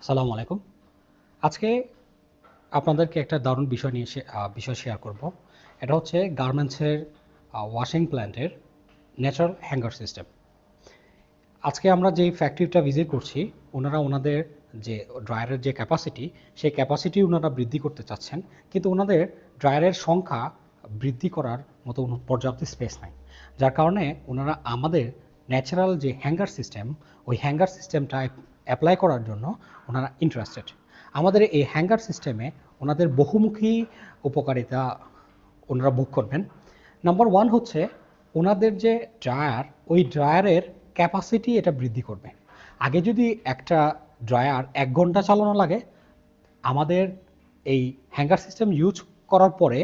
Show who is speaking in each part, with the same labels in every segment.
Speaker 1: আসসালামু আলাইকুম। আজকে আপনাদেরকে একটা দারুণ বিষয় শেয়ার করব। এটা হচ্ছে গার্মেন্টসের ওয়াশিং প্ল্যান্টের ন্যাচারাল হ্যাঙ্গার সিস্টেম। আজকে আমরা যেই ফ্যাক্টরিটা ভিজিট করছি, ওনাদের যে ড্রায়ারের যে ক্যাপাসিটি, সেই ক্যাপাসিটি ওনারা বৃদ্ধি করতে চাচ্ছেন, কিন্তু ওনাদের ড্রায়ারের সংখ্যা বৃদ্ধি করার মতো পর্যাপ্ত স্পেস নাই। যার কারণে ওনারা আমাদের ন্যাচারাল যে হ্যাঙ্গার সিস্টেম, ওই হ্যাঙ্গার সিস্টেমটা অ্যাপ্লাই করার জন্য ওনারা ইন্টারেস্টেড। আমাদের এই হ্যাঙ্গার সিস্টেমে ওনাদের বহুমুখী উপকারিতা ওনারা ভোগ করবেন। নাম্বার ওয়ান হচ্ছে ওনাদের যে ড্রায়ার, ওই ড্রায়ারের ক্যাপাসিটি এটা বৃদ্ধি করবে। আগে যদি একটা ড্রায়ার 1 ঘন্টা চালানো লাগে, আমাদের এই হ্যাঙ্গার সিস্টেম ইউজ করার পরে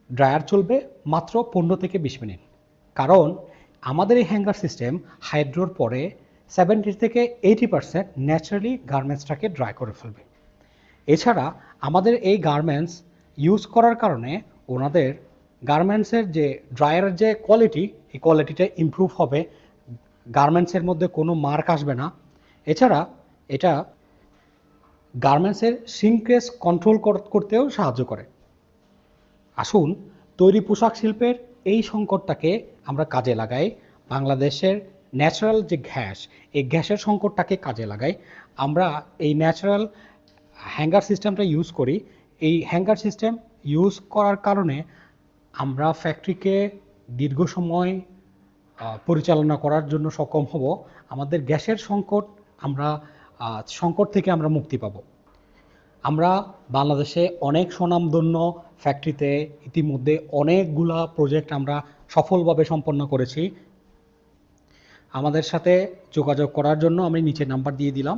Speaker 1: ড্রায়ার চলবে মাত্র 15 থেকে 20 মিনিট। কারণ আমাদের এই হ্যাঙ্গার সিস্টেম হাইড্রোর পরে 70 থেকে 80% ন্যাচারালি গার্মেন্টসটাকে ড্রাই করে ফেলবে। এছাড়া আমাদের এই গার্মেন্টস ইউজ করার কারণে ওনাদের গার্মেন্টসের যে ড্রায়ারের যে কোয়ালিটি, এই কোয়ালিটিটা ইমপ্রুভ হবে, গার্মেন্টসের মধ্যে কোনো মার্ক আসবে না। এছাড়া এটা গার্মেন্টসের সিঙ্ক্রেস কন্ট্রোল করতেও সাহায্য করে। আসুন তৈরি পোশাক শিল্পের এই সংকটটাকে আমরা কাজে লাগাই। বাংলাদেশের ন্যাচারাল যে গ্যাস, এই গ্যাসের সংকটটাকে কাজে লাগাই। আমরা এই ন্যাচারাল হ্যাঙ্গার সিস্টেমটা ইউজ করি। এই হ্যাঙ্গার সিস্টেম ইউজ করার কারণে আমরা ফ্যাক্টরিকে দীর্ঘ সময় পরিচালনা করার জন্য সক্ষম হব। আমাদের গ্যাসের সংকট থেকে আমরা মুক্তি পাব। আমরা বাংলাদেশে অনেক স্বনামধন্য ফ্যাক্টরিতে ইতিমধ্যে অনেকগুলা প্রজেক্ট আমরা সফলভাবে সম্পন্ন করেছি। আমাদের সাথে যোগাযোগ করার জন্য আমি নিচে নাম্বার দিয়ে দিলাম।